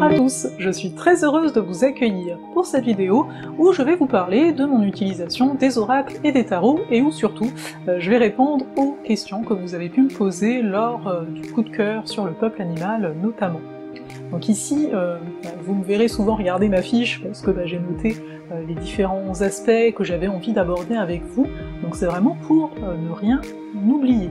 Bonjour à tous, je suis très heureuse de vous accueillir pour cette vidéo où je vais vous parler de mon utilisation des oracles et des tarots et où surtout je vais répondre aux questions que vous avez pu me poser lors du coup de cœur sur le peuple animal notamment. Donc ici, vous me verrez souvent regarder ma fiche parce que j'ai noté les différents aspects que j'avais envie d'aborder avec vous, donc c'est vraiment pour ne rien oublier.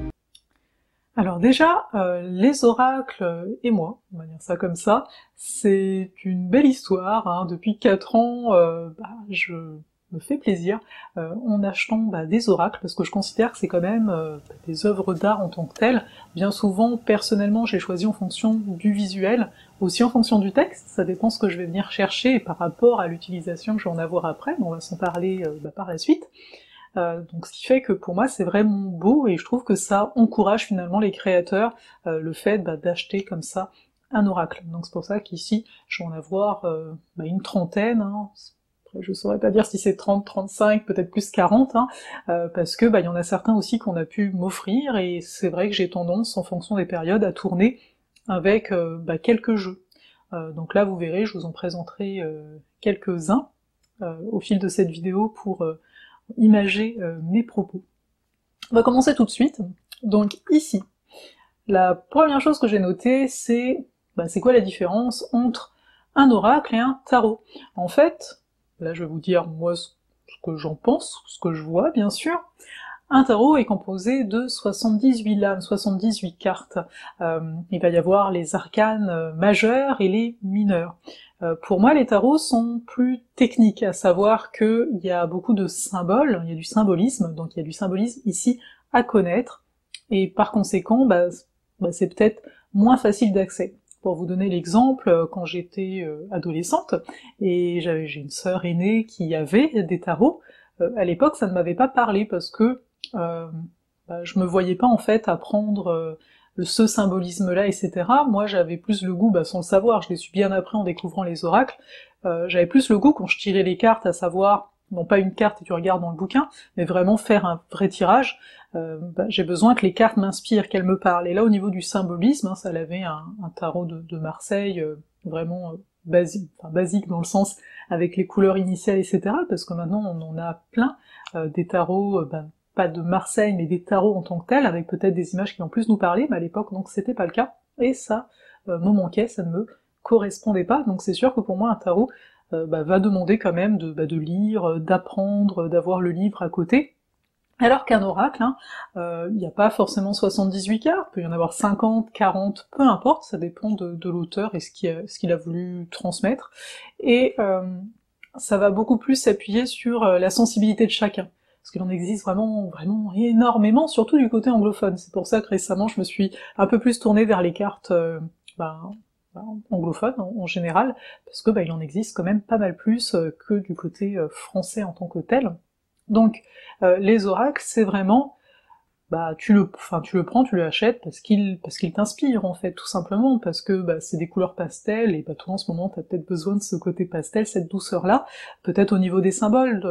Alors déjà, les oracles et moi, on va dire ça comme ça, c'est une belle histoire, hein. Depuis 4 ans, je me fais plaisir en achetant des oracles, parce que je considère que c'est quand même des œuvres d'art en tant que telles. Bien souvent, personnellement, j'ai choisi en fonction du visuel, aussi en fonction du texte, ça dépend ce que je vais venir chercher par rapport à l'utilisation que je vais en avoir après, mais on va s'en parler par la suite. Donc ce qui fait que pour moi c'est vraiment beau et je trouve que ça encourage finalement les créateurs, le fait d'acheter comme ça un oracle. Donc c'est pour ça qu'ici je vais en avoir une trentaine, hein. Après, je saurais pas dire si c'est 30, 35, peut-être plus 40, hein, parce que il y en a certains aussi qu'on a pu m'offrir, et c'est vrai que j'ai tendance, en fonction des périodes, à tourner avec quelques jeux. Donc là vous verrez, je vous en présenterai quelques-uns au fil de cette vidéo pour imager mes propos. On va commencer tout de suite. Donc ici, la première chose que j'ai notée, c'est quoi la différence entre un oracle et un tarot. En fait, là je vais vous dire moi ce que j'en pense, ce que je vois bien sûr. Un tarot est composé de 78 lames, 78 cartes. Il va y avoir les arcanes majeurs et les mineurs. Pour moi, les tarots sont plus techniques, à savoir qu'il y a beaucoup de symboles, il y a du symbolisme, donc il y a du symbolisme ici à connaître, et par conséquent, c'est peut-être moins facile d'accès. Pour vous donner l'exemple, quand j'étais adolescente, et j'ai une sœur aînée qui avait des tarots, à l'époque ça ne m'avait pas parlé, parce que je me voyais pas en fait apprendre ce symbolisme-là, etc. Moi j'avais plus le goût, sans le savoir, je l'ai su bien après en découvrant les oracles, j'avais plus le goût quand je tirais les cartes, à savoir, non pas une carte et tu regardes dans le bouquin, mais vraiment faire un vrai tirage. J'ai besoin que les cartes m'inspirent, qu'elles me parlent. Et là au niveau du symbolisme, hein, ça avait un tarot de Marseille, vraiment basique dans le sens avec les couleurs initiales, etc. Parce que maintenant on en a plein, des tarots, pas de Marseille, mais des tarots en tant que tels, avec peut-être des images qui vont plus nous parler, mais à l'époque donc c'était pas le cas, et ça me manquait, ça ne me correspondait pas, donc c'est sûr que pour moi un tarot va demander quand même de lire, d'apprendre, d'avoir le livre à côté, alors qu'un oracle, il n'y a pas forcément 78 cartes, il peut y en avoir 50, 40, peu importe, ça dépend de l'auteur et ce qu'il a voulu transmettre, et ça va beaucoup plus s'appuyer sur la sensibilité de chacun. Parce qu'il en existe vraiment énormément, surtout du côté anglophone. C'est pour ça que récemment je me suis un peu plus tournée vers les cartes anglophones en général, parce que il en existe quand même pas mal plus que du côté français en tant que tel. Donc les oracles, c'est vraiment tu le prends, tu l'achètes parce qu'il t'inspire en fait, tout simplement, parce que c'est des couleurs pastel, et toi en ce moment t'as peut-être besoin de ce côté pastel, cette douceur-là, peut-être au niveau des symboles.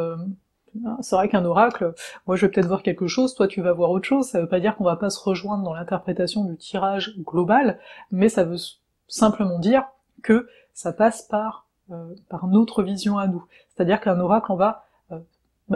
C'est vrai qu'un oracle, moi je vais peut-être voir quelque chose, toi tu vas voir autre chose, ça veut pas dire qu'on va pas se rejoindre dans l'interprétation du tirage global, mais ça veut simplement dire que ça passe par notre vision à nous. C'est-à-dire qu'un oracle, on va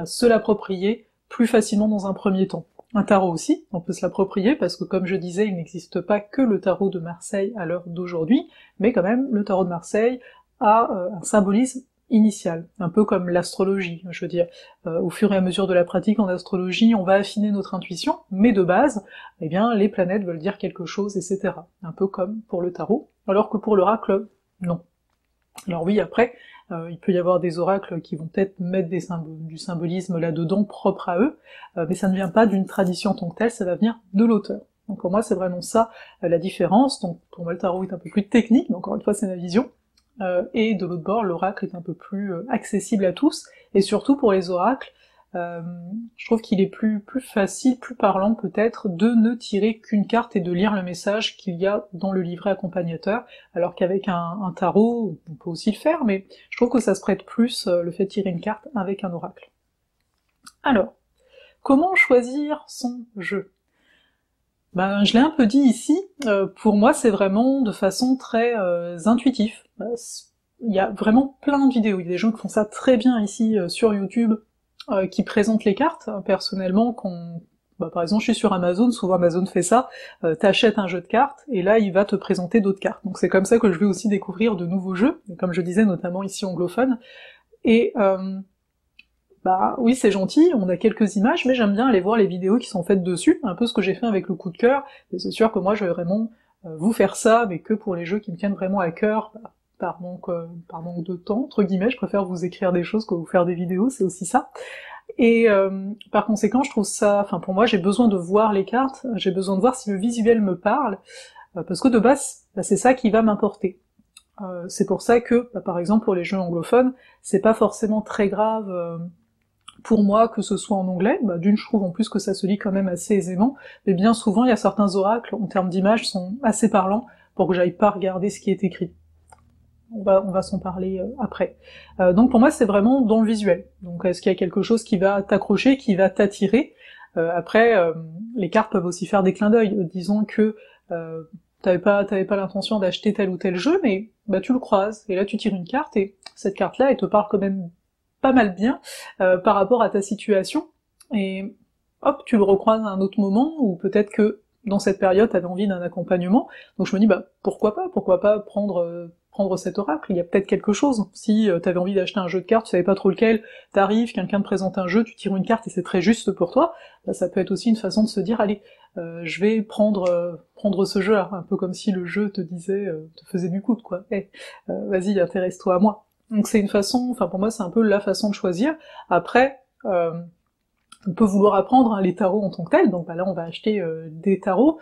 se l'approprier plus facilement dans un premier temps. Un tarot aussi, on peut se l'approprier, parce que comme je disais, il n'existe pas que le tarot de Marseille à l'heure d'aujourd'hui, mais quand même, le tarot de Marseille a un symbolisme initial, un peu comme l'astrologie, je veux dire, au fur et à mesure de la pratique en astrologie, on va affiner notre intuition, mais de base, les planètes veulent dire quelque chose, etc. Un peu comme pour le tarot, alors que pour l'oracle, non. Alors oui, après, il peut y avoir des oracles qui vont peut-être mettre du symbolisme là-dedans, propre à eux, mais ça ne vient pas d'une tradition en tant que telle, ça va venir de l'auteur. Donc pour moi, c'est vraiment ça la différence. Donc pour moi, le tarot est un peu plus technique, mais encore une fois, c'est ma vision. Et de l'autre bord, l'oracle est un peu plus accessible à tous, et surtout pour les oracles, je trouve qu'il est plus facile, plus parlant peut-être, de ne tirer qu'une carte et de lire le message qu'il y a dans le livret accompagnateur, alors qu'avec un tarot, on peut aussi le faire, mais je trouve que ça se prête plus, le fait de tirer une carte avec un oracle. Alors, comment choisir son jeu? Ben, je l'ai un peu dit ici, pour moi c'est vraiment de façon très intuitive. Il y a vraiment plein de vidéos, il y a des gens qui font ça très bien ici sur YouTube, qui présentent les cartes. Personnellement, par exemple je suis sur Amazon, souvent Amazon fait ça, t'achètes un jeu de cartes, et là il va te présenter d'autres cartes. Donc c'est comme ça que je vais aussi découvrir de nouveaux jeux, et comme je disais notamment ici anglophone, et bah oui, c'est gentil, on a quelques images, mais j'aime bien aller voir les vidéos qui sont faites dessus, un peu ce que j'ai fait avec le coup de cœur, et c'est sûr que moi je vais vraiment vous faire ça, mais que pour les jeux qui me tiennent vraiment à cœur, par manque de temps, entre guillemets, je préfère vous écrire des choses que vous faire des vidéos, c'est aussi ça. Et par conséquent, je trouve ça, enfin pour moi j'ai besoin de voir les cartes, j'ai besoin de voir si le visuel me parle, parce que de base, bah, c'est ça qui va m'importer. C'est pour ça que, bah, par exemple pour les jeux anglophones, c'est pas forcément très grave pour moi que ce soit en anglais, bah, d'une je trouve en plus que ça se lit quand même assez aisément, mais bien souvent il y a certains oracles en termes d'image sont assez parlants pour que j'aille pas regarder ce qui est écrit. On va s'en parler après. Donc pour moi c'est vraiment dans le visuel. Donc est-ce qu'il y a quelque chose qui va t'accrocher, qui va t'attirer? Après les cartes peuvent aussi faire des clins d'œil. Disons que t'avais pas l'intention d'acheter tel ou tel jeu, mais bah tu le croises, et là tu tires une carte, et cette carte-là, elle te parle quand même pas mal bien par rapport à ta situation, et hop, tu le recroises à un autre moment, ou peut-être que dans cette période t'avais envie d'un accompagnement, donc je me dis bah pourquoi pas prendre cet oracle, il y a peut-être quelque chose. Si t'avais envie d'acheter un jeu de cartes, tu savais pas trop lequel, t'arrives, quelqu'un te présente un jeu, tu tires une carte et c'est très juste pour toi, bah, ça peut être aussi une façon de se dire allez, je vais prendre ce jeu-là, un peu comme si le jeu te disait, te faisait du coup, quoi. Hey, vas-y, intéresse-toi à moi. Donc c'est une façon, enfin pour moi c'est un peu la façon de choisir. Après, on peut vouloir apprendre hein, les tarots en tant que tels, donc bah là on va acheter des tarots,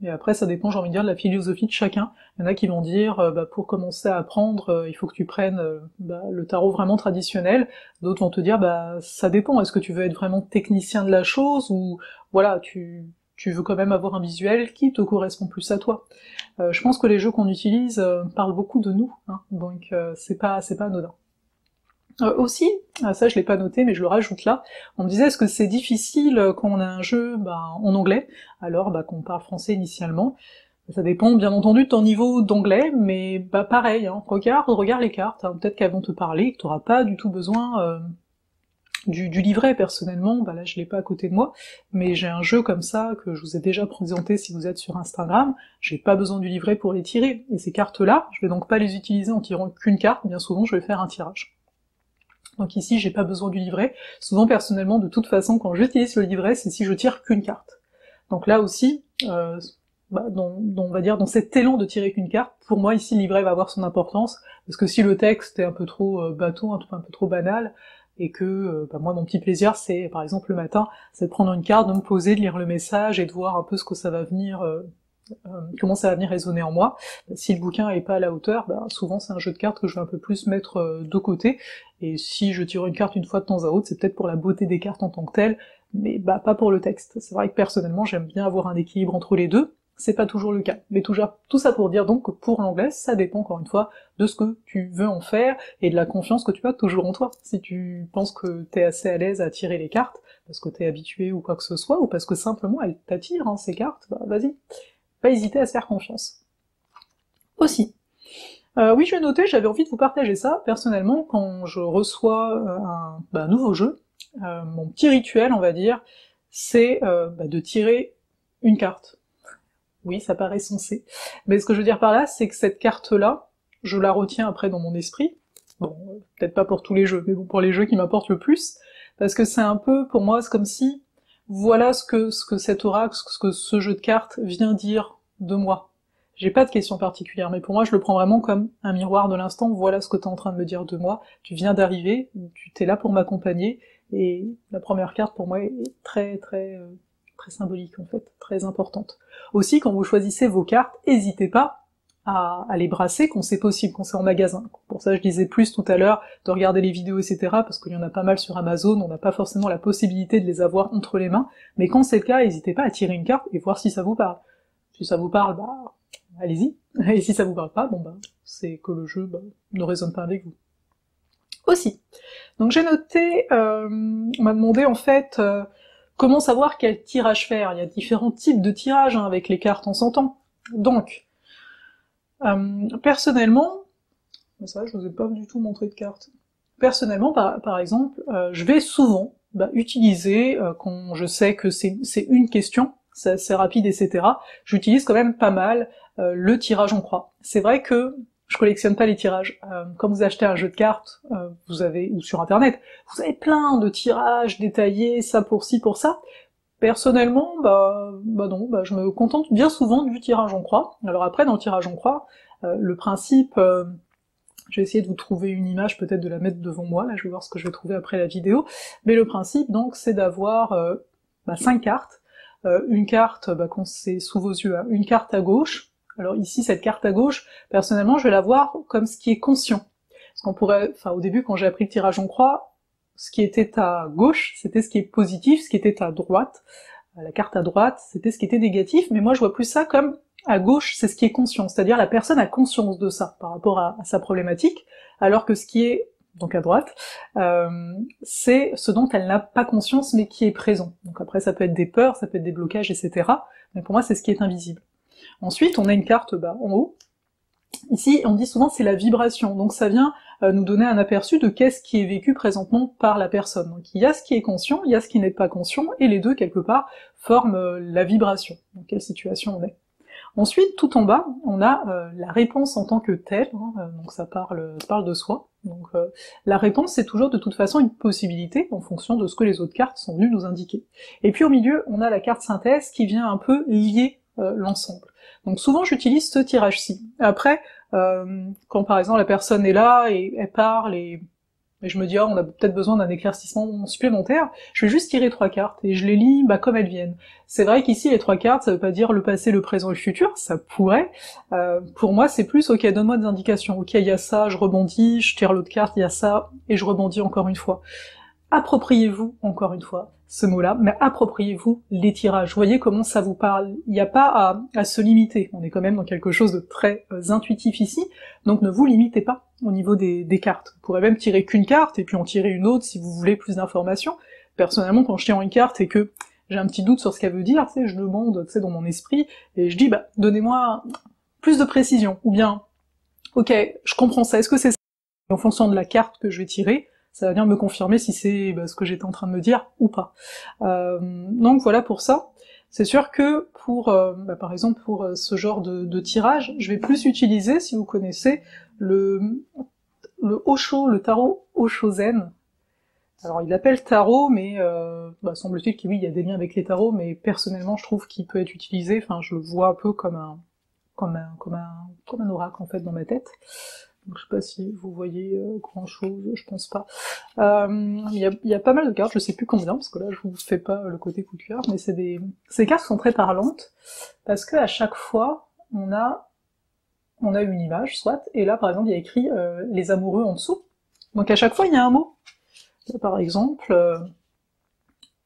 et après ça dépend, j'ai envie de dire, de la philosophie de chacun. Il y en a qui vont dire, bah, pour commencer à apprendre, il faut que tu prennes bah, le tarot vraiment traditionnel, d'autres vont te dire, bah ça dépend, est-ce que tu veux être vraiment technicien de la chose, ou voilà, tu veux quand même avoir un visuel qui te correspond plus à toi. Je pense que les jeux qu'on utilise parlent beaucoup de nous, hein, donc c'est pas anodin. Aussi, ça je l'ai pas noté mais je le rajoute là, on me disait est-ce que c'est difficile quand on a un jeu en anglais, alors qu'on parle français initialement. Ça dépend bien entendu de ton niveau d'anglais, mais bah pareil, hein, regarde les cartes, hein, peut-être qu'elles vont te parler, que t'auras pas du tout besoin du livret. Personnellement, bah là je l'ai pas à côté de moi, mais j'ai un jeu comme ça que je vous ai déjà présenté si vous êtes sur Instagram, j'ai pas besoin du livret pour les tirer, et ces cartes-là, je vais donc pas les utiliser en tirant qu'une carte, bien souvent je vais faire un tirage. Donc ici, j'ai pas besoin du livret. Souvent, personnellement, de toute façon, quand j'utilise le livret, c'est si je tire qu'une carte. Donc là aussi, on va dire dans cet élan de tirer qu'une carte, pour moi ici, le livret va avoir son importance, parce que si le texte est un peu trop bateau, un peu trop banal, et que moi, mon petit plaisir, c'est, par exemple, le matin, c'est de prendre une carte, de me poser, de lire le message, et de voir un peu ce que ça va venir... comment ça va venir résonner en moi. Si le bouquin est pas à la hauteur, souvent c'est un jeu de cartes que je vais un peu plus mettre de côté, et si je tire une carte une fois de temps à autre, c'est peut-être pour la beauté des cartes en tant que telle, mais pas pour le texte. C'est vrai que personnellement j'aime bien avoir un équilibre entre les deux, c'est pas toujours le cas. Mais tout ça pour dire donc que pour l'anglais, ça dépend encore une fois de ce que tu veux en faire, et de la confiance que tu as toujours en toi. Si tu penses que t'es assez à l'aise à tirer les cartes, parce que t'es habitué ou quoi que ce soit, ou parce que simplement elles t'attirent, hein, ces cartes, vas-y. Pas hésiter à se faire confiance. Aussi. Oui, j'ai noté, j'avais envie de vous partager ça, personnellement, quand je reçois un nouveau jeu, mon petit rituel, on va dire, c'est de tirer une carte. Oui, ça paraît sensé. Mais ce que je veux dire par là, c'est que cette carte-là, je la retiens après dans mon esprit, bon, peut-être pas pour tous les jeux, mais bon, pour les jeux qui m'apportent le plus, parce que c'est un peu, pour moi, c'est comme si voilà ce que cet oracle, ce que ce jeu de cartes vient dire de moi. J'ai pas de question particulière, mais pour moi je le prends vraiment comme un miroir de l'instant, voilà ce que t'es en train de me dire de moi, tu viens d'arriver, tu t'es là pour m'accompagner, et la première carte pour moi est très symbolique en fait, très importante. Aussi, quand vous choisissez vos cartes, n'hésitez pas à les brasser quand c'est possible, quand c'est en magasin. Pour ça je disais plus tout à l'heure de regarder les vidéos, etc., parce qu'il y en a pas mal sur Amazon, on n'a pas forcément la possibilité de les avoir entre les mains, mais quand c'est le cas, n'hésitez pas à tirer une carte et voir si ça vous parle. Si ça vous parle, allez-y, et si ça vous parle pas, c'est que le jeu ne résonne pas avec vous. Aussi. Donc j'ai noté, on m'a demandé en fait Comment savoir quel tirage faire? Il y a différents types de tirages hein, avec les cartes, on s'entend. Donc, personnellement, c'est vrai, je vous ai pas du tout montré de cartes. Personnellement, par exemple, je vais souvent utiliser, quand je sais que c'est une question, c'est assez rapide, etc., j'utilise quand même pas mal le tirage en croix. C'est vrai que je collectionne pas les tirages. Quand vous achetez un jeu de cartes, vous avez, ou sur internet, vous avez plein de tirages détaillés, ça pour ci, pour ça. Personnellement, non, je me contente bien souvent du tirage en croix. Alors après, dans le tirage en croix, le principe... je vais essayer de vous trouver une image, peut-être de la mettre devant moi, là je vais voir ce que je vais trouver après la vidéo, mais le principe donc c'est d'avoir 5 cartes, une carte quand c'est sous vos yeux, hein, une carte à gauche, alors ici cette carte à gauche, personnellement je vais la voir comme ce qui est conscient, parce qu'on pourrait, au début quand j'ai appris le tirage en croix, ce qui était à gauche c'était ce qui est positif, ce qui était à droite, la carte à droite c'était ce qui était négatif, mais moi je vois plus ça comme à gauche, c'est ce qui est conscient, c'est-à-dire la personne a conscience de ça par rapport à sa problématique, alors que ce qui est, donc à droite, c'est ce dont elle n'a pas conscience mais qui est présent. Donc après ça peut être des peurs, ça peut être des blocages, etc. Mais pour moi c'est ce qui est invisible. Ensuite on a une carte en haut, ici on dit souvent c'est la vibration, donc ça vient nous donner un aperçu de qu'est-ce qui est vécu présentement par la personne. Donc il y a ce qui est conscient, il y a ce qui n'est pas conscient, et les deux quelque part forment la vibration, dans quelle situation on est. Ensuite, tout en bas, on a la réponse en tant que telle, hein, donc ça parle de soi. Donc la réponse, c'est toujours de toute façon une possibilité, en fonction de ce que les autres cartes sont venues nous indiquer. Et puis au milieu, on a la carte synthèse qui vient un peu lier l'ensemble. Donc souvent j'utilise ce tirage-ci. Après, quand par exemple la personne est là, et elle parle, et je me dis on a peut-être besoin d'un éclaircissement supplémentaire, je vais juste tirer 3 cartes, et je les lis comme elles viennent. C'est vrai qu'ici les 3 cartes, ça veut pas dire le passé, le présent et le futur, ça pourrait. Pour moi c'est plus, ok, donne-moi des indications, ok, il y a ça, je rebondis, je tire l'autre carte, il y a ça, et je rebondis encore une fois. Appropriez-vous, encore une fois, ce mot-là, mais appropriez-vous les tirages. Vous voyez comment ça vous parle. Il n'y a pas à se limiter. On est quand même dans quelque chose de très intuitif ici, donc ne vous limitez pas au niveau des cartes. Vous pourrez même tirer qu'une carte, et puis en tirer une autre si vous voulez plus d'informations. Personnellement, quand je tire une carte et que j'ai un petit doute sur ce qu'elle veut dire, je demande, dans mon esprit, et je dis, donnez-moi plus de précision, ou bien, ok, je comprends ça, est-ce que c'est ça? Et en fonction de la carte que je vais tirer, ça va venir me confirmer si c'est ce que j'étais en train de me dire ou pas. Donc voilà pour ça. C'est sûr que pour, par exemple pour ce genre de tirage, je vais plus utiliser, si vous connaissez, le Osho, le tarot Oshozen. Alors il l'appelle tarot, mais semble-t-il qu'il oui, il y a des liens avec les tarots, mais personnellement je trouve qu'il peut être utilisé, je le vois un peu comme un oracle en fait dans ma tête. Donc, je sais pas si vous voyez grand chose, je pense pas. Il y a pas mal de cartes, je sais plus combien, parce que là je vous fais pas le côté coup de cœur, mais ces cartes sont très parlantes, parce que à chaque fois, on a une image, soit, et là par exemple il y a écrit les amoureux en dessous. Donc à chaque fois il y a un mot. Là, par exemple,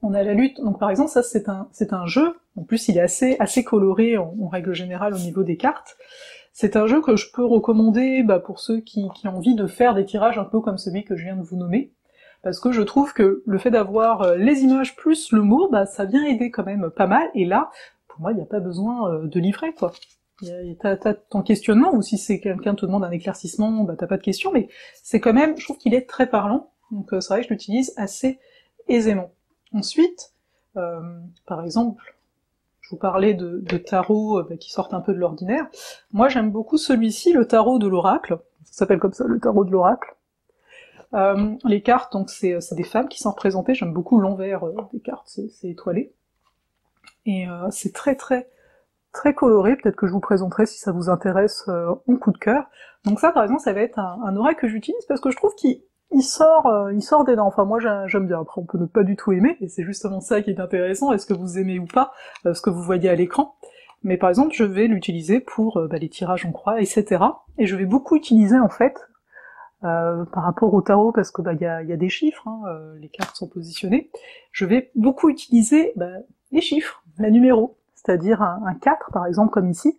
on a la lutte, donc par exemple ça c'est un jeu, en plus il est assez coloré en règle générale au niveau des cartes. C'est un jeu que je peux recommander pour ceux qui ont envie de faire des tirages un peu comme celui que je viens de vous nommer, parce que je trouve que le fait d'avoir les images plus le mot, ça vient aider quand même pas mal, et là, pour moi, il n'y a pas besoin de livret, quoi. T'as ton questionnement, ou si c'est quelqu'un te demande un éclaircissement, t'as pas de question, mais c'est quand même, je trouve qu'il est très parlant, donc c'est vrai que je l'utilise assez aisément. Ensuite, par exemple, je vous parlais de tarots qui sortent un peu de l'ordinaire. Moi j'aime beaucoup celui-ci, le tarot de l'oracle, ça s'appelle comme ça, le tarot de l'oracle. Les cartes, donc c'est des femmes qui sont représentées, j'aime beaucoup l'envers des cartes, c'est étoilé. Et c'est très très très coloré, peut-être que je vous présenterai si ça vous intéresse en coup de cœur. Donc ça par exemple ça va être un oracle que j'utilise parce que je trouve qu'il sort des dents. Enfin moi j'aime bien, après on peut ne pas du tout aimer, et c'est justement ça qui est intéressant, est-ce que vous aimez ou pas ce que vous voyez à l'écran. Mais par exemple je vais l'utiliser pour les tirages en croix, etc. Et je vais beaucoup utiliser en fait, par rapport au tarot, parce que y a des chiffres, les cartes sont positionnées, je vais beaucoup utiliser les chiffres, la numéro, c'est-à-dire un 4 par exemple comme ici.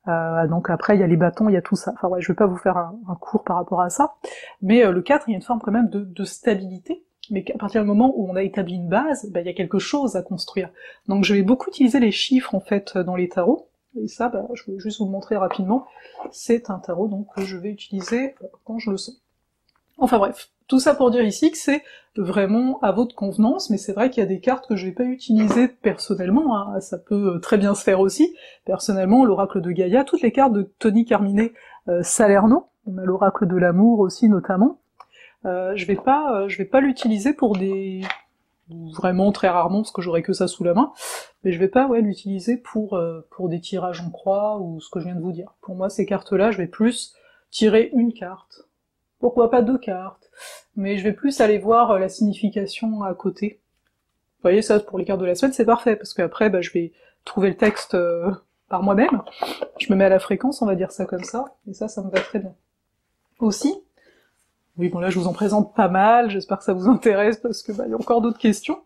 Donc après il y a les bâtons, il y a tout ça, je vais pas vous faire un cours par rapport à ça, mais le 4 il y a une forme quand même de stabilité, mais qu'à partir du moment où on a établi une base, il y a quelque chose à construire. Donc je vais beaucoup utiliser les chiffres en fait dans les tarots, et ça, je vais juste vous le montrer rapidement. C'est un tarot donc que je vais utiliser quand je le sens. Enfin bref, tout ça pour dire ici que c'est vraiment à votre convenance, mais c'est vrai qu'il y a des cartes que je vais pas utiliser personnellement, hein, ça peut très bien se faire aussi. Personnellement, l'oracle de Gaïa, toutes les cartes de Tony Carmine Salerno, on a l'oracle de l'amour aussi notamment, je vais pas l'utiliser pour des... vraiment très rarement, parce que j'aurais que ça sous la main, mais je vais pas l'utiliser pour des tirages en croix, ou ce que je viens de vous dire. Pour moi, ces cartes-là, je vais plus tirer une carte, pourquoi pas 2 cartes, mais je vais plus aller voir la signification à côté. Vous voyez, ça, pour les cartes de la semaine, c'est parfait, parce qu'après, je vais trouver le texte par moi-même, je me mets à la fréquence, on va dire ça comme ça, et ça me va très bien. Aussi, oui, bon là je vous en présente pas mal, j'espère que ça vous intéresse parce que il y a encore d'autres questions.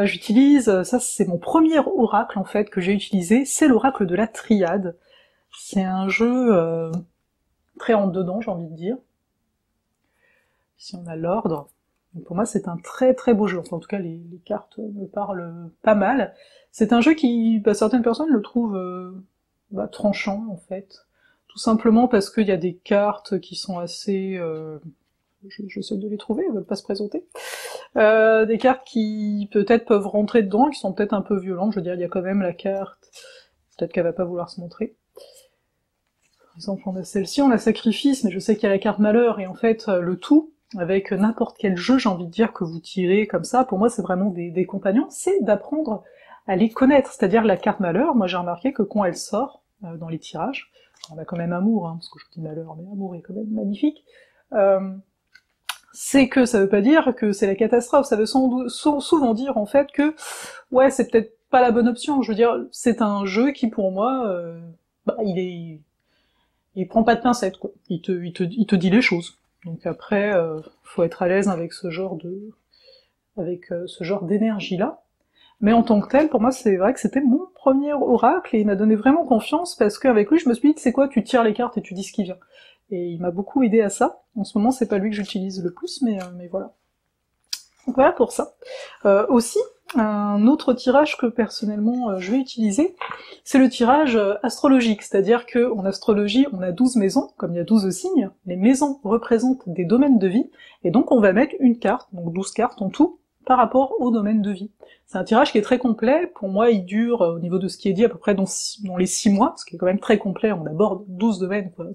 J'utilise, ça c'est mon premier oracle en fait que j'ai utilisé, c'est l'oracle de la triade. C'est un jeu très rentre-dedans, j'ai envie de dire. Ici on a l'ordre. Pour moi c'est un très très beau jeu, enfin en tout cas les cartes me parlent pas mal. C'est un jeu qui, certaines personnes le trouvent tranchant en fait. Tout simplement parce qu'il y a des cartes qui sont assez... j'essaie de les trouver, elles veulent pas se présenter. Des cartes qui peut-être peuvent rentrer dedans, qui sont peut-être un peu violentes, je veux dire, il y a quand même la carte... Peut-être qu'elle va pas vouloir se montrer. Par exemple, on a celle-ci, on a Sacrifice, mais je sais qu'il y a la carte Malheur, et en fait, le tout, avec n'importe quel jeu, j'ai envie de dire, que vous tirez comme ça, pour moi c'est vraiment des compagnons, c'est d'apprendre à les connaître, c'est-à-dire la carte Malheur, moi j'ai remarqué que quand elle sort, dans les tirages, on a quand même Amour, hein, parce que je dis Malheur, mais Amour est quand même magnifique, c'est que ça veut pas dire que c'est la catastrophe, ça veut souvent dire en fait que, c'est peut-être pas la bonne option, je veux dire, c'est un jeu qui pour moi, il prend pas de pincettes, quoi, il te dit les choses. Donc après, faut être à l'aise avec ce genre d'énergie-là. Mais en tant que tel, pour moi, c'est vrai que c'était mon premier oracle, et il m'a donné vraiment confiance, parce qu'avec lui, je me suis dit, c'est quoi, tu tires les cartes et tu dis ce qui vient. Et il m'a beaucoup aidé à ça. En ce moment, c'est pas lui que j'utilise le plus, mais voilà. Donc voilà pour ça. Aussi, un autre tirage que personnellement je vais utiliser, c'est le tirage astrologique, c'est-à-dire que en astrologie, on a 12 maisons, comme il y a 12 signes, les maisons représentent des domaines de vie, et donc on va mettre une carte, donc 12 cartes en tout, par rapport au domaine de vie. C'est un tirage qui est très complet, pour moi il dure, au niveau de ce qui est dit, à peu près dans les 6 mois, ce qui est quand même très complet, on aborde 12 domaines, quoi,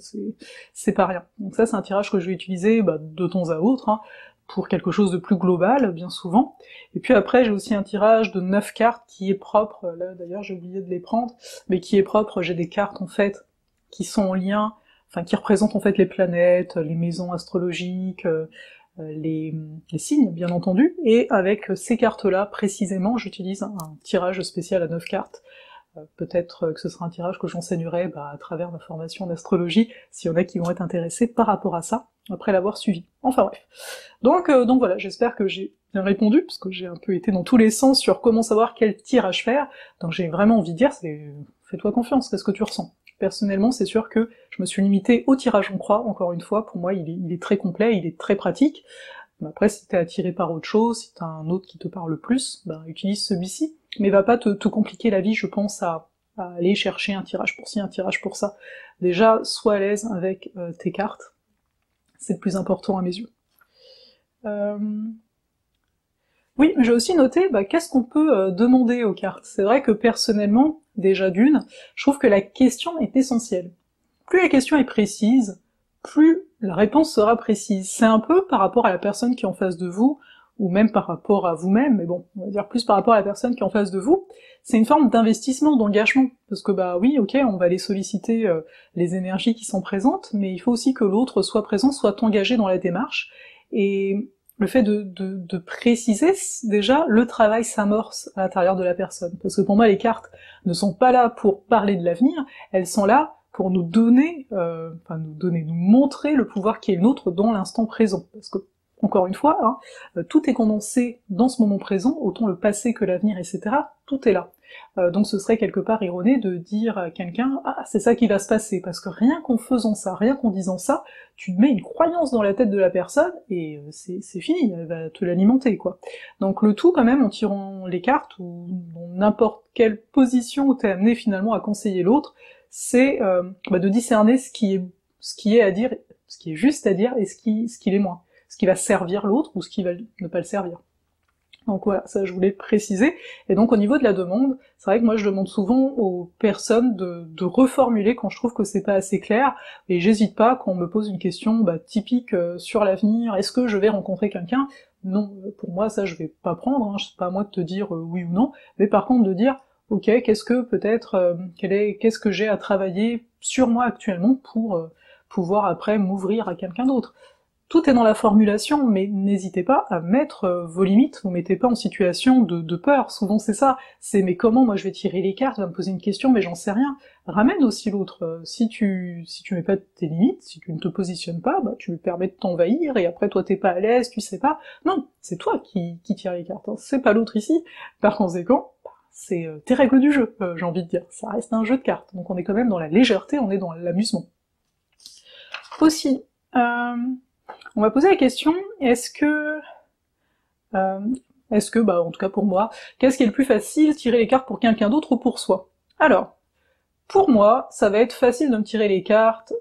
c'est pas rien. Donc ça c'est un tirage que je vais utiliser de temps à autre, hein, pour quelque chose de plus global, bien souvent. Et puis après, j'ai aussi un tirage de 9 cartes qui est propre, là d'ailleurs j'ai oublié de les prendre, mais qui est propre, j'ai des cartes en fait, qui sont en lien, enfin qui représentent en fait les planètes, les maisons astrologiques, les signes, bien entendu, et avec ces cartes-là, précisément, j'utilise un tirage spécial à 9 cartes. Peut-être que ce sera un tirage que j'enseignerai à travers ma formation d'astrologie, s'il y en a qui vont être intéressés par rapport à ça, après l'avoir suivi. Enfin bref. Donc voilà, j'espère que j'ai bien répondu, parce que j'ai un peu été dans tous les sens sur comment savoir quel tirage faire, donc j'ai vraiment envie de dire, c'est fais-toi confiance, fais ce que tu ressens. Personnellement, c'est sûr que je me suis limitée au tirage en croix, encore une fois, pour moi il est très complet, il est très pratique. Mais après, si t'es attiré par autre chose, si t'as un autre qui te parle plus, utilise celui-ci, mais va pas te compliquer la vie, je pense, à aller chercher un tirage pour ci, un tirage pour ça. Déjà, sois à l'aise avec tes cartes, c'est le plus important à mes yeux. Oui, j'ai aussi noté, qu'est-ce qu'on peut demander aux cartes. C'est vrai que personnellement, déjà d'une, je trouve que la question est essentielle. Plus la question est précise, plus la réponse sera précise. C'est un peu par rapport à la personne qui est en face de vous, ou même par rapport à vous-même, mais bon, on va dire plus par rapport à la personne qui est en face de vous, c'est une forme d'investissement, d'engagement, parce que oui, ok, on va aller solliciter les énergies qui sont présentes, mais il faut aussi que l'autre soit présent, soit engagé dans la démarche, et le fait de préciser, déjà, le travail s'amorce à l'intérieur de la personne, parce que pour moi, les cartes ne sont pas là pour parler de l'avenir, elles sont là pour nous donner, nous montrer le pouvoir qui est le nôtre dans l'instant présent, parce que encore une fois, tout est condensé dans ce moment présent, autant le passé que l'avenir, etc., tout est là. Donc ce serait quelque part erroné de dire à quelqu'un « Ah, c'est ça qui va se passer », parce que rien qu'en faisant ça, rien qu'en disant ça, tu mets une croyance dans la tête de la personne, et c'est fini, elle va te l'alimenter, quoi. Donc le tout, quand même, en tirant les cartes, ou dans n'importe quelle position où t'es amené finalement à conseiller l'autre, c'est de discerner ce qui est à dire, ce qui est juste à dire, et ce qui l'est moins. Ce qui va servir l'autre, ou ce qui va ne pas le servir. Donc voilà, ça je voulais préciser. Et donc au niveau de la demande, c'est vrai que moi je demande souvent aux personnes de reformuler quand je trouve que c'est pas assez clair, et j'hésite pas quand on me pose une question typique sur l'avenir, est-ce que je vais rencontrer quelqu'un? Non, pour moi ça je vais pas prendre, c'est pas à moi de te dire oui ou non, mais par contre de dire ok, qu'est-ce que peut-être, qu'est-ce que j'ai à travailler sur moi actuellement pour pouvoir après m'ouvrir à quelqu'un d'autre. Tout est dans la formulation, mais n'hésitez pas à mettre vos limites, vous mettez pas en situation de peur, souvent c'est ça, c'est mais comment moi je vais tirer les cartes, va me poser une question, mais j'en sais rien. Ramène aussi l'autre, si tu mets pas tes limites, si tu ne te positionnes pas, tu lui permets de t'envahir, et après toi t'es pas à l'aise, tu sais pas, non, c'est toi qui tire les cartes, c'est pas l'autre ici, par conséquent, c'est tes règles du jeu, j'ai envie de dire, ça reste un jeu de cartes, donc on est quand même dans la légèreté, on est dans l'amusement. Aussi, on m'a posé la question, est-ce que, en tout cas pour moi, qu'est-ce qui est le plus facile, tirer les cartes pour quelqu'un d'autre ou pour soi? Alors, pour moi, ça va être facile de me tirer les cartes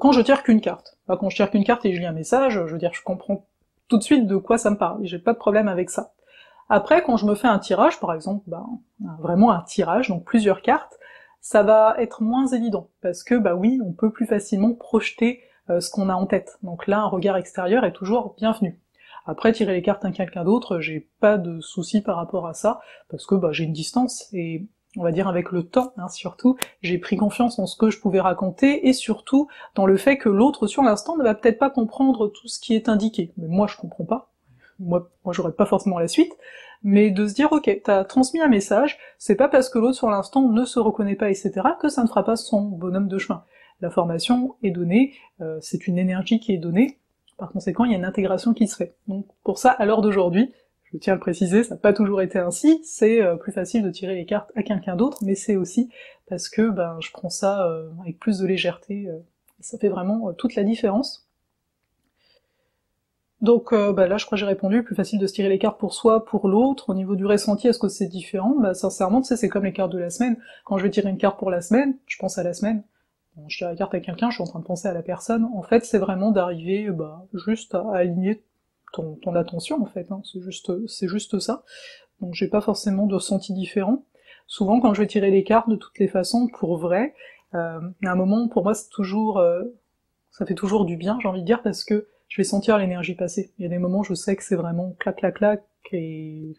quand je tire qu'une carte. Quand je tire qu'une carte et je lis un message, je veux dire, je comprends tout de suite de quoi ça me parle, et j'ai pas de problème avec ça. Après, quand je me fais un tirage, par exemple, vraiment un tirage, donc plusieurs cartes, ça va être moins évident, parce que oui, on peut plus facilement projeter ce qu'on a en tête. Donc là, un regard extérieur est toujours bienvenu. Après, tirer les cartes à quelqu'un d'autre, j'ai pas de soucis par rapport à ça, parce que j'ai une distance, et on va dire avec le temps, surtout, j'ai pris confiance en ce que je pouvais raconter, et surtout dans le fait que l'autre, sur l'instant, ne va peut-être pas comprendre tout ce qui est indiqué. Mais moi, je comprends pas. Moi j'aurais pas forcément la suite, mais de se dire ok, t'as transmis un message, c'est pas parce que l'autre sur l'instant ne se reconnaît pas, etc., que ça ne fera pas son bonhomme de chemin. L'information est donnée, c'est une énergie qui est donnée, par conséquent il y a une intégration qui se fait. Donc pour ça, à l'heure d'aujourd'hui, je tiens à le préciser, ça n'a pas toujours été ainsi, c'est plus facile de tirer les cartes à quelqu'un d'autre, mais c'est aussi parce que je prends ça avec plus de légèreté, et ça fait vraiment toute la différence. Donc là je crois que j'ai répondu, plus facile de se tirer les cartes pour soi, pour l'autre. Au niveau du ressenti, est-ce que c'est différent? Sincèrement, tu sais, c'est comme les cartes de la semaine. Quand je vais tirer une carte pour la semaine, je pense à la semaine. Quand je tire la carte à quelqu'un, je suis en train de penser à la personne. En fait, c'est vraiment d'arriver juste à aligner ton attention, en fait, c'est juste ça. Donc j'ai pas forcément de ressenti différent. Souvent, quand je vais tirer les cartes, de toutes les façons, pour vrai, à un moment, pour moi, c'est toujours... ça fait toujours du bien, j'ai envie de dire, parce que je vais sentir l'énergie passer. Il y a des moments où je sais que c'est vraiment clac clac clac, et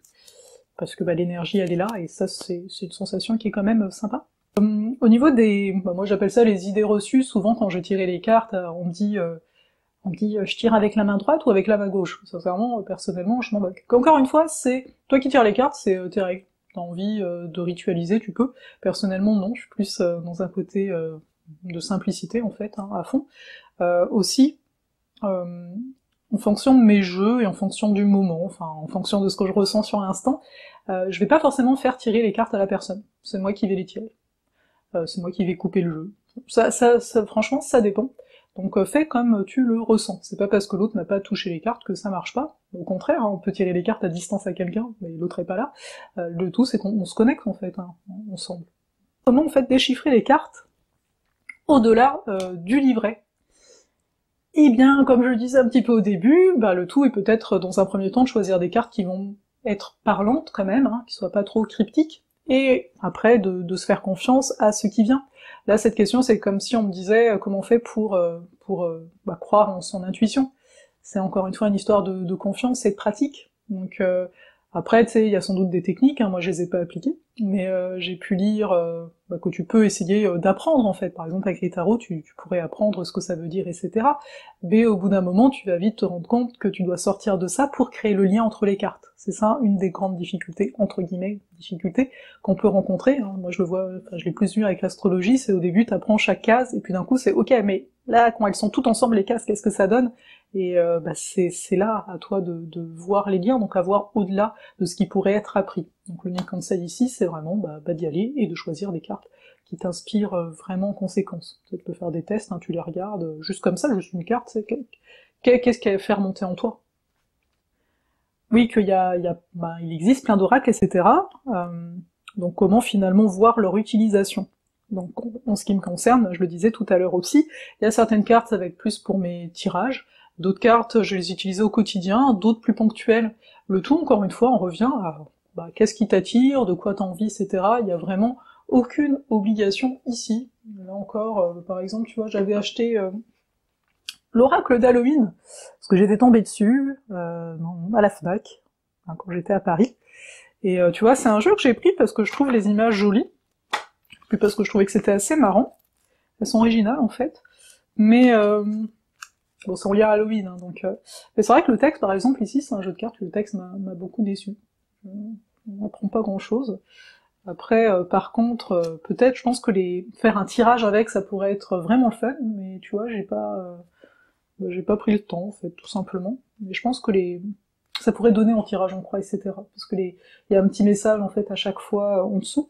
parce que l'énergie elle est là, et ça c'est une sensation qui est quand même sympa. Au niveau des... moi j'appelle ça les idées reçues, souvent quand je tirais les cartes, on me dit je tire avec la main droite ou avec la main gauche. Sincèrement, personnellement, je m'en moque. Encore une fois, c'est toi qui tires les cartes, c'est tes règles. T'as envie de ritualiser, tu peux. Personnellement, non, je suis plus dans un côté de simplicité, en fait, à fond. Aussi, en fonction de mes jeux et en fonction du moment, enfin en fonction de ce que je ressens sur l'instant, je vais pas forcément faire tirer les cartes à la personne. C'est moi qui vais les tirer. C'est moi qui vais couper le jeu. Ça, franchement, ça dépend. Donc fais comme tu le ressens. C'est pas parce que l'autre n'a pas touché les cartes que ça marche pas. Au contraire, on peut tirer les cartes à distance à quelqu'un, mais l'autre est pas là. Le tout, c'est qu'on se connecte en fait, ensemble. Comment en fait déchiffrer les cartes au-delà du livret? Eh bien, comme je le disais un petit peu au début, le tout est peut-être dans un premier temps de choisir des cartes qui vont être parlantes quand même, qui soient pas trop cryptiques, et après de se faire confiance à ce qui vient. Là, cette question, c'est comme si on me disait comment on fait pour croire en son intuition. C'est encore une fois une histoire de confiance et de pratique. Donc après, tu sais, il y a sans doute des techniques, moi je les ai pas appliquées, mais j'ai pu lire que tu peux essayer d'apprendre en fait. Par exemple, avec les tarots, tu pourrais apprendre ce que ça veut dire, etc. Mais au bout d'un moment, tu vas vite te rendre compte que tu dois sortir de ça pour créer le lien entre les cartes. C'est ça, une des grandes difficultés, entre guillemets, difficultés, qu'on peut rencontrer. Moi je le vois, je l'ai plus vu avec l'astrologie, c'est au début, t'apprends chaque case, et puis d'un coup c'est ok, mais là, quand elles sont toutes ensemble, les cases, qu'est-ce que ça donne? Et bah c'est là à toi de voir les liens, donc à voir au-delà de ce qui pourrait être appris. Donc le conseil ici, c'est vraiment d'y aller et de choisir des cartes qui t'inspirent vraiment en conséquence. Tu peux faire des tests, hein, tu les regardes, juste comme ça, juste une carte, c'est qu'est-ce qu'elle fait remonter en toi? Oui, il existe plein d'oracles, etc. Donc comment finalement voir leur utilisation? Donc en ce qui me concerne, je le disais tout à l'heure aussi, il y a certaines cartes, ça va être plus pour mes tirages, d'autres cartes, je les utilisais au quotidien, d'autres plus ponctuelles. Le tout, encore une fois, on revient à qu'est-ce qui t'attire, de quoi t'as envie, etc. Il y a vraiment aucune obligation ici. Là encore, par exemple, tu vois, j'avais acheté l'oracle d'Halloween, parce que j'étais tombée dessus, à la Fnac, hein, quand j'étais à Paris. Et tu vois, c'est un jeu que j'ai pris parce que je trouve les images jolies, puis parce que je trouvais que c'était assez marrant. Elles sont originales en fait, mais bon, c'est relié à Halloween, hein, donc... Mais c'est vrai que le texte, par exemple, ici, c'est un jeu de cartes, le texte m'a beaucoup déçu. On n'apprend pas grand-chose. Après, par contre, peut-être, je pense que faire un tirage avec, ça pourrait être vraiment le fun, mais tu vois, j'ai pas pris le temps, en fait, tout simplement. Mais je pense que ça pourrait donner en tirage en croix, etc. Parce que il y a un petit message, en fait, à chaque fois, en dessous.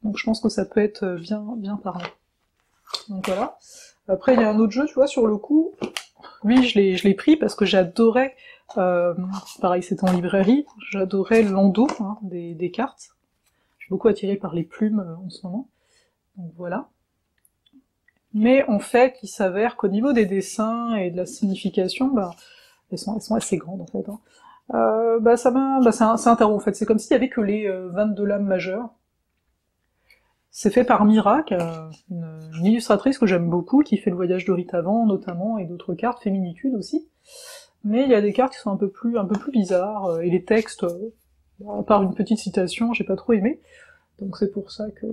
Donc je pense que ça peut être bien parlant. Donc voilà. Après, il y a un autre jeu, tu vois, sur le coup, lui, je l'ai pris parce que j'adorais, pareil, c'était en librairie, j'adorais l'endos, hein, des cartes. Je suis beaucoup attirée par les plumes en ce moment. Donc voilà. Mais en fait, il s'avère qu'au niveau des dessins et de la signification, elles sont assez grandes en fait. Hein. C'est un tarot en fait. C'est comme s'il y avait que les 22 lames majeures. C'est fait par Mira, une illustratrice que j'aime beaucoup, qui fait le voyage de Ritavant notamment, et d'autres cartes, Féminitude aussi. Mais il y a des cartes qui sont un peu plus bizarres, et les textes, à part une petite citation, j'ai pas trop aimé. Donc c'est pour ça que...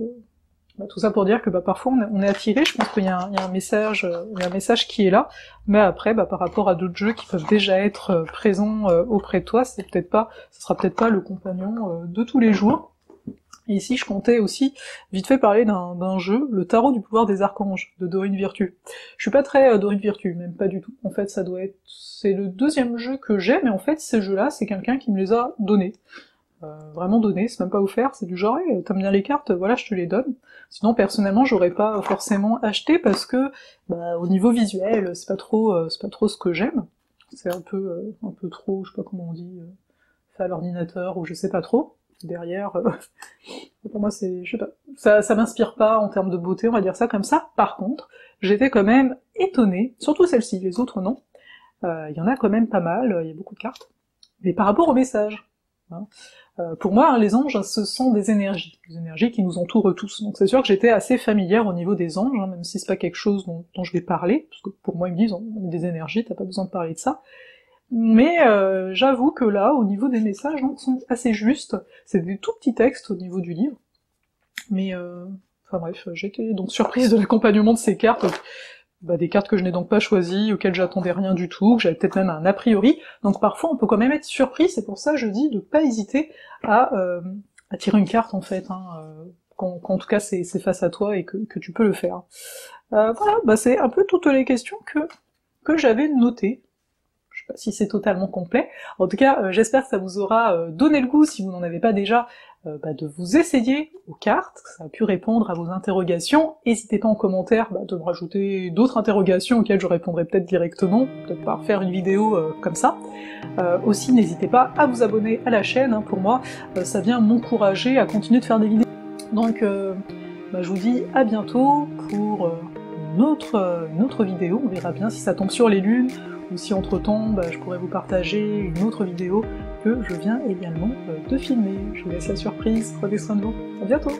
tout ça pour dire que parfois on est attiré, je pense qu'il y a un message qui est là, mais après, par rapport à d'autres jeux qui peuvent déjà être présents auprès de toi, ce sera peut-être pas le compagnon de tous les jours. Et ici, je comptais aussi vite fait parler d'un jeu, le Tarot du pouvoir des archanges, de Dorine Virtue. Je suis pas très Dorine Virtue, même pas du tout. En fait, c'est le deuxième jeu que j'ai, mais en fait, ces jeux-là, c'est quelqu'un qui me les a donnés. Vraiment donnés, c'est même pas offert, c'est du genre, hey, t'aimes bien les cartes, voilà, je te les donne. Sinon, personnellement, j'aurais pas forcément acheté parce que, au niveau visuel, c'est pas trop ce que j'aime. C'est un peu trop, je sais pas comment on dit, fait à l'ordinateur, ou je sais pas trop. Derrière, pour moi je sais pas, ça m'inspire pas en termes de beauté, on va dire ça comme ça. Par contre, j'étais quand même étonnée, surtout celle-ci, les autres non, il y en a quand même pas mal, il y a beaucoup de cartes, mais par rapport au message, hein, pour moi, hein, les anges, ce sont des énergies qui nous entourent tous, donc c'est sûr que j'étais assez familière au niveau des anges, hein, même si c'est pas quelque chose dont je vais parler, parce que pour moi ils me disent, on est des énergies, t'as pas besoin de parler de ça. Mais j'avoue que là, au niveau des messages, ils sont assez justes. C'est des tout petits textes au niveau du livre. Mais enfin bref, j'étais donc surprise de l'accompagnement de ces cartes, des cartes que je n'ai donc pas choisies, auxquelles j'attendais rien du tout, que j'avais peut-être même un a priori. Donc parfois on peut quand même être surpris, c'est pour ça que je dis de pas hésiter à tirer une carte en fait, hein, quand en tout cas c'est face à toi et que tu peux le faire. Voilà, c'est un peu toutes les questions que j'avais notées. Je sais pas si c'est totalement complet. En tout cas, j'espère que ça vous aura donné le goût, si vous n'en avez pas déjà, de vous essayer aux cartes, que ça a pu répondre à vos interrogations. N'hésitez pas en commentaire de me rajouter d'autres interrogations auxquelles je répondrai peut-être directement, peut-être par faire une vidéo comme ça. Aussi, n'hésitez pas à vous abonner à la chaîne, hein, pour moi, ça vient m'encourager à continuer de faire des vidéos. Donc, je vous dis à bientôt pour une autre vidéo, on verra bien si ça tombe sur les lunes, ou si entre-temps, je pourrais vous partager une autre vidéo que je viens également de filmer. Je vous laisse la surprise, prenez soin de vous, à bientôt!